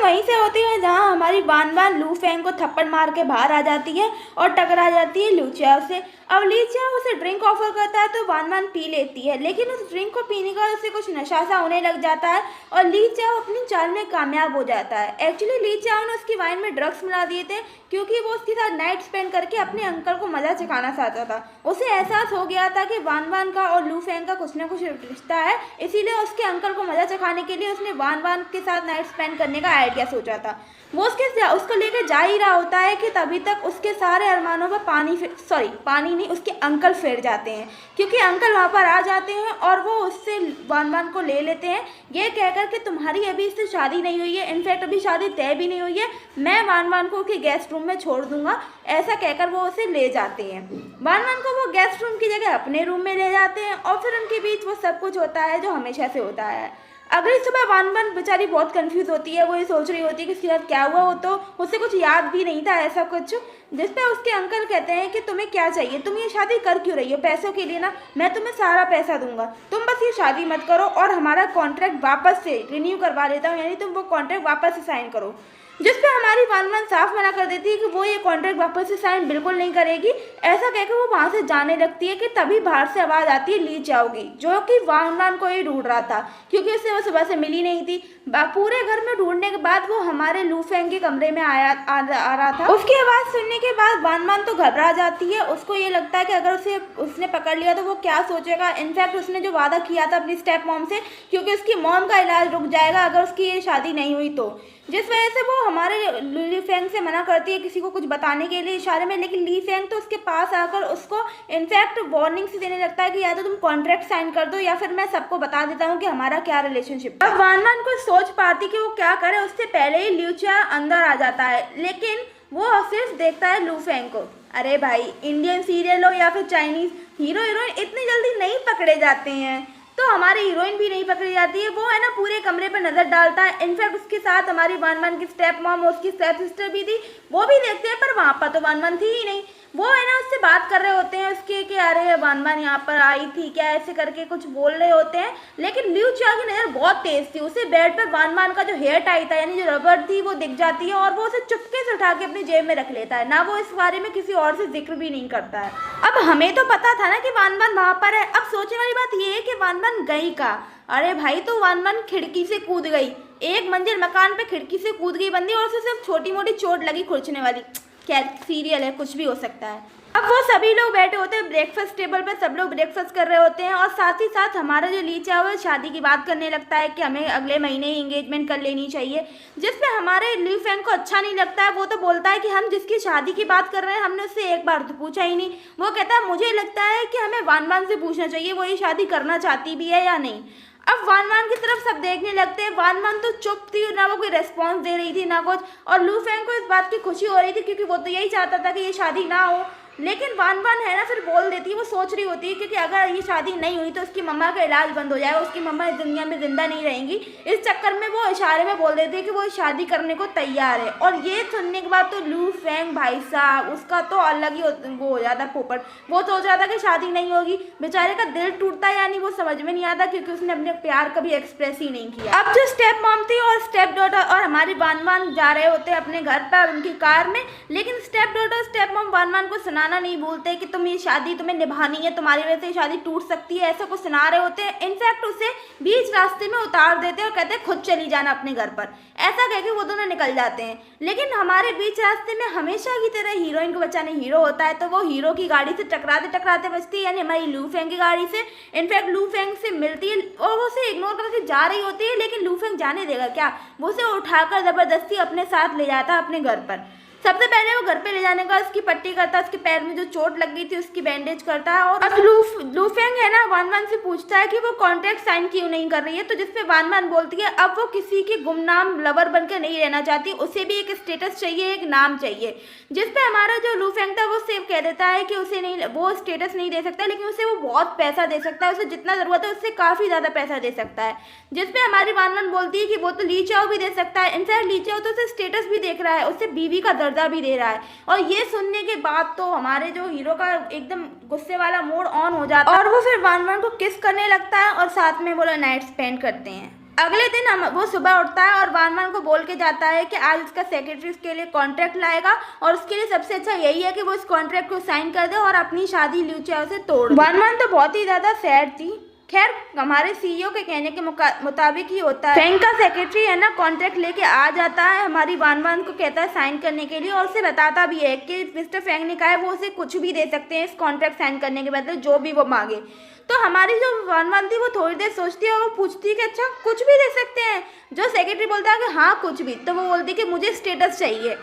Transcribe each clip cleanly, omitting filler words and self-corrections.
वहीं से होती है जहाँ हमारी वान वान लू फेंग को थप्पड़ मार के बाहर आ जाती है और टकरा जाती है लू चाओ से। अब ली चाओ उसे ड्रिंक ऑफर करता है तो वान वान पी लेती है, लेकिन उस ड्रिंक को पीने का उसे कुछ नशा सा होने लग जाता है और ली चाओ अपनी चाल में कामयाब हो जाता है। एक्चुअली ली चाओ ने उसकी वाइन में ड्रग्स मिला दिए थे क्योंकि वो उसके साथ नाइट स्पेंड करके अपने अंकल को मजा चखाना चाहता था। उसे एहसास हो गया था कि वान वान का और लू फेंग का कुछ ना कुछ रिश्ता है, इसीलिए उसके अंकल को मजा चखाने के लिए उसने वान वान के साथ नाइट स्पेंड करने का आइडिया सोचा था। वो उसको लेकर जा ही रहा होता है कि तभी तक उसके सारे अरमानों पर पानी नहीं, उसके अंकल फिर जाते हैं क्योंकि अंकल वहाँ पर आ जाते हैं और वो उससे वान वान को ले लेते हैं, ये कहकर कि तुम्हारी अभी इससे शादी नहीं हुई है, इनफैक्ट अभी शादी तय भी नहीं हुई है, मैं वान वान को उसके गेस्ट रूम में छोड़ दूंगा। ऐसा कहकर वो उसे ले जाते हैं। वान वान को वो गेस्ट रूम की जगह अपने रूम में ले जाते हैं और फिर उनके बीच वो सब कुछ होता है जो हमेशा से होता है। अगली सुबह वान वान बेचारी बहुत कंफ्यूज होती है, वो ये सोच रही होती है कि इसके साथ क्या हुआ, हो तो उसे कुछ याद भी नहीं था ऐसा कुछ। जिस पे उसके अंकल कहते हैं कि तुम्हें क्या चाहिए, तुम ये शादी कर क्यों रही हो, पैसों के लिए ना, मैं तुम्हें सारा पैसा दूंगा, तुम बस ये शादी मत करो और हमारा कॉन्ट्रैक्ट वापस से रिन्यू करवा लेता हूँ, यानी तुम वो कॉन्ट्रैक्ट वापस से साइन करो। जिस पे हमारी वान वान साफ मना कर देती है कि वो ये कॉन्ट्रैक्ट वापस से साइन बिल्कुल नहीं करेगी। ऐसा कहकर वो वहाँ से जाने लगती है कि तभी बाहर से आवाज़ आती है ली चाओ की, जो कि वान वान को ही ढूंढ रहा था क्योंकि उसे वो सुबह से मिली नहीं थी। पूरे घर में ढूंढने के बाद वो हमारे लू फेंग के कमरे में आ रहा था। उसकी आवाज़ सुनने के बाद वान वान तो घबरा जाती है, उसको ये लगता है कि अगर उसने पकड़ लिया तो वो क्या सोचेगा। इनफैक्ट उसने जो वादा किया था अपनी स्टेप मॉम से, क्योंकि उसकी मॉम का इलाज रुक जाएगा अगर उसकी ये शादी नहीं हुई तो, जिस वजह से वो हमारे ली फेंग से मना करती है किसी को कुछ बताने के लिए इशारे में। लेकिन ली फेंग तो उसके पास आकर उसको इनफैक्ट वार्निंग से देने लगता है कि या तो तुम कॉन्ट्रैक्ट साइन कर दो या फिर मैं सबको बता देता हूँ कि हमारा क्या रिलेशनशिप है। अब वान वान को सोच पाती कि वो क्या करे, उससे पहले ही ल्यू चाओ अंदर आ जाता है, लेकिन वो सिर्फ देखता है लू फेंग को। अरे भाई, इंडियन सीरियल हो या फिर चाइनीज, हीरो हीरोइन इतनी जल्दी नहीं पकड़े जाते हैं, तो हमारी हीरोइन भी नहीं पकड़ी जाती है। वो है ना पूरे कमरे पर नजर डालता है, इनफैक्ट उसके साथ हमारी वान वान की स्टेप मॉम, उसकी स्टेप सिस्टर भी थी, वो भी देखते हैं, पर वहाँ पर तो वान वान थी ही नहीं। वो है ना उससे बात कर रहे होते हैं उसके कि अरे वान वान यहाँ पर आई थी क्या, ऐसे करके कुछ बोल रहे होते हैं। लेकिन ल्यू चाओ की नज़र बहुत तेज थी, उसे बेड पर वान वान का जो हेयर टाई था यानी जो रबर थी वो दिख जाती है और वो उसे चुपके से उठा के अपनी जेब में रख लेता है, ना वो इस बारे में किसी और से जिक्र भी नहीं करता है। अब हमें तो पता था ना कि वान वान वहाँ पर है, अब सोचने वाली बात ये है कि वान वान गई का। अरे भाई, तो वान वान खिड़की से कूद गई, एक मंजिल मकान पे खिड़की से कूद गई बंदी, और उसे सिर्फ छोटी मोटी चोट लगी खुरचने वाली। क्या सीरियल है, कुछ भी हो सकता है। अब वो सभी लोग बैठे होते हैं ब्रेकफास्ट टेबल पे, सब लोग ब्रेकफास्ट कर रहे होते हैं और साथ ही साथ हमारा जो ली चाओ है शादी की बात करने लगता है कि हमें अगले महीने ही एंगेजमेंट कर लेनी चाहिए, जिस पे हमारे ली फेंग को अच्छा नहीं लगता है। वो तो बोलता है कि हम जिसकी शादी की बात कर रहे हैं हमने उससे एक बार तो पूछा ही नहीं। वो कहता है मुझे लगता है कि हमें वान वान से पूछना चाहिए वो ये शादी करना चाहती भी है या नहीं। अब वान वान की तरफ सब देखने लगते हैं, वान वान तो चुप थी, ना वो कोई रेस्पॉन्स दे रही थी ना कुछ, और लू फेंग को इस बात की खुशी हो रही थी क्योंकि वो तो यही चाहता था कि ये शादी ना हो। लेकिन वान वान है ना फिर बोल देती है, वो सोच रही होती है क्योंकि अगर ये शादी नहीं हुई तो उसकी मम्मा का इलाज बंद हो जाएगा, उसकी मम्मा इस दुनिया में जिंदा नहीं रहेंगी। इस चक्कर में वो इशारे में बोल देती है कि वो शादी करने को तैयार है। और ये सुनने के बाद तो लू फेंग भाई साहब उसका तो अलग ही वो हो जाता पोपट। वो सोच रहा था कि शादी नहीं होगी, बेचारे का दिल टूटता है, यानी वो समझ में नहीं आता क्योंकि उसने अपने प्यार कभी एक्सप्रेस ही नहीं किया। अब जो स्टेप मॉम थी और स्टेप डॉटर और हमारी वान वान जा रहे होते हैं अपने घर पर उनकी कार में, लेकिन स्टेप डॉटर स्टेप मॉम वान वान को सुनाना नहीं भूलते कि तुम ये शादी तुम्हें निभानी है, तुम्हारी वजह से शादी टूट सकती है, ऐसा कुछ सुना रहे होते हैं। इनफैक्ट उसे बीच रास्ते में उतार देते हैं और कहते हैं खुद चली जाना अपने घर पर। ऐसा कहकर वो दोनों निकल जाते हैं, लेकिन हमारे बीच रास्ते में हमेशा की तरह हीरोइन को बचाने हीरो होता है, तो वो हीरो की गाड़ी से टकराते टकराते बचती है, यानी हमारी लू फेंग की गाड़ी से। इनफैक्ट लू फेंग से मिलती है और वो उसे इग्नोर करके जा रही होती है, लेकिन लू फेंग जाने देगा क्या, वो उसे उठाकर जबरदस्ती अपने साथ ले जाता है अपने घर पर। सबसे पहले वो घर पे ले जाने का उसकी पट्टी करता है, उसके पैर में जो चोट लग गई थी उसकी बैंडेज करता है। और अब लू फेंग है ना वान वान से पूछता है कि वो कॉन्ट्रैक्ट साइन क्यों नहीं कर रही है, तो जिसपे वान वान बोलती है अब वो किसी की गुमनाम लवर बनकर नहीं रहना चाहती, उसे भी एक स्टेटस चाहिए, एक नाम चाहिए। जिसपे हमारा जो लू फेंग था वो सिर्फ कह देता है कि उसे नहीं, वो स्टेटस नहीं दे सकता, लेकिन उसे वो बहुत पैसा दे सकता है, उसे जितना ज़रूरत है उससे काफ़ी ज़्यादा पैसा दे सकता है। जिसपे हमारी वान वान बोलती है कि वो तो ली चाओ भी दे सकता है, इनफैक्ट ली चाओ तो उसे स्टेटस भी देख रहा है, उससे बीवी का दर्जा भी दे रहा है। और ये सुनने के बाद तो हमारे जो हीरो का एकदम गुस्से वाला मोड ऑन हो जाता है और वो फिर वान वान को किस करने लगता है और साथ में वो नाइट स्पेंड करते हैं। अगले दिन हम वो सुबह उठता है और वान वान को बोल के जाता है कि आज उसका सेक्रेटरी उसके लिए कॉन्ट्रैक्ट लाएगा और उसके लिए सबसे अच्छा यही है कि वो इस कॉन्ट्रैक्ट को साइन कर दे और अपनी शादी लिu चाओ से तोड़ दे। वान वान तो बहुत ही ज़्यादा सैड थी। खैर हमारे सीईओ के कहने के मुताबिक ही होता है। फैंग का सेक्रेटरी है ना कॉन्ट्रैक्ट लेके आ जाता है, हमारी वान वान को कहता है साइन करने के लिए और उसे बताता भी है कि मिस्टर फैंग ने कहा है वो उसे कुछ भी दे सकते हैं इस कॉन्ट्रैक्ट साइन करने के बदले, जो भी वो मांगे। तो हमारी जो वान वान थी वो थोड़ी देर सोचती है और वो पूछती है कि अच्छा कुछ भी दे सकते हैं। जो सेक्रेटरी बोलता है कि हाँ कुछ भी, तो वो बोलती है कि मुझे स्टेटस चाहिए।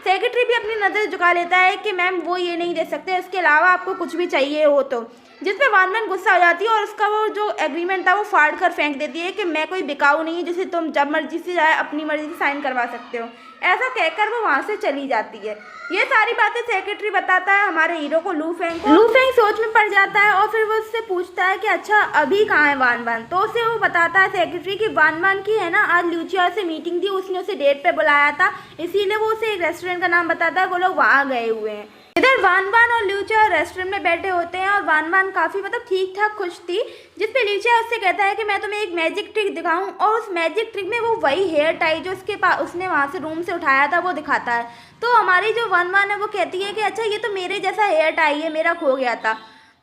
सेक्रेटरी भी अपनी नज़र झुका लेता है कि मैम वो ये नहीं दे सकते, इसके अलावा आपको कुछ भी चाहिए हो तो। जिसपे वान वान गुस्सा हो जाती है और उसका वो जो एग्रीमेंट था वो फाड़ कर फेंक देती है कि मैं कोई बिकाऊ नहीं जिसे तुम जब मर्जी से जाए अपनी मर्जी से साइन करवा सकते हो। ऐसा कहकर वो वहाँ से चली जाती है। ये सारी बातें सेक्रेटरी बताता है हमारे हीरो को, लू फेंग को। लू फेंग सोच में पड़ जाता है और फिर वो उससे पूछता है कि अच्छा अभी कहाँ है वान वान। तो उसे वो बताता है सेक्रेटरी कि वान वान की है ना आज लिu चाओ से मीटिंग थी, उसने उसे डेट पे बुलाया था, इसीलिए वो उसे एक रेस्टोरेंट का नाम बताता है, वो लोग वहाँ गए हुए हैं। इधर वान वान और लिu चाओ रेस्टोरेंट में बैठे होते हैं और वान वान काफ़ी ठीक ठाक खुश थी। जिसपे लिu चाओ उससे कहता है कि मैं तुम्हें एक मैजिक ट्रिक दिखाऊं और उस मैजिक ट्रिक में वो वही हेयर टाई जो उसके पास उसने वहाँ से रूम से उठाया था वो दिखाता है। तो हमारी जो वान वान है वो कहती है कि अच्छा ये तो मेरे जैसा हेयर टाई है, मेरा खो गया था।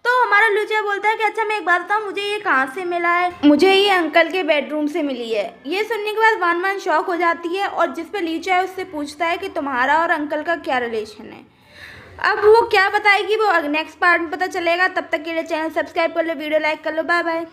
तो हमारा लिu चाओ बोलता है कि अच्छा मैं एक बात बताऊँ, मुझे ये कहाँ से मिला है? मुझे ये अंकल के बेडरूम से मिली है। ये सुनने के बाद वान वान शॉक हो जाती है और जिस पे लिu चाओ उससे पूछता है कि तुम्हारा और अंकल का क्या रिलेशन है। अब वो क्या बताएगी वो नेक्स्ट पार्ट में पता चलेगा। तब तक के लिए चैनल सब्सक्राइब कर लो, वीडियो लाइक कर लो। Bye bye.